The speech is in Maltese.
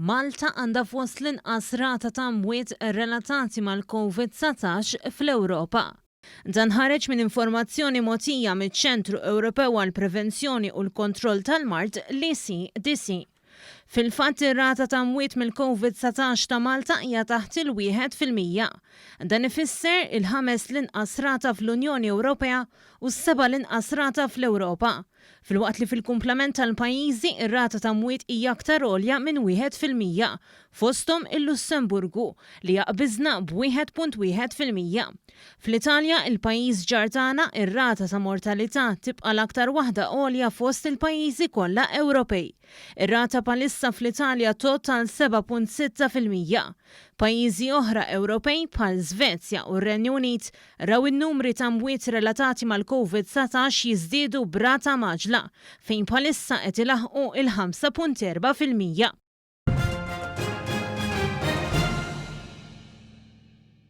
Malta għandha fost l-inqas rata ta' mwiet relatati mal-COVID-19 fl-Ewropa. Dan ħareġ minn informazzjoni mogħtija miċ-Ċentru Ewropew għall Prevenzjoni u l-Kontroll tal-Mard l-ECDC. Fil-fatt ir-rata ta' mwiet mill-COVID-19 ta' Malta hija taħt il-1%. Dan ifisser il-5 l-inqas rata fl-Unjoni Ewropea u s-7 l-inqas rata fl-Ewropa. Filwaqt li fil-kumplament tal-pajjiżi ir-rata ta' mwiet hija aktar għolja minn 1%, fosthom il-Lussemburgu li jaqbiżna b'1.1%. Fl-Italja, il-pajjiż ġar tagħna, ir-rata ta' mortalità tibqa' l-aktar waħda għolja fost il-pajjiżi kollha Ewropej. Ir-rata bħalissa fl-Italja total 7.6%. Pajjiżi oħra Ewropej bħal Svezja u r-Renju Unit raw in-numri ta' mwiet relatati mal-COVID-19 jiżdiedu b'rata maġla fejn bħalissa qed ilaħqu il-5.4%.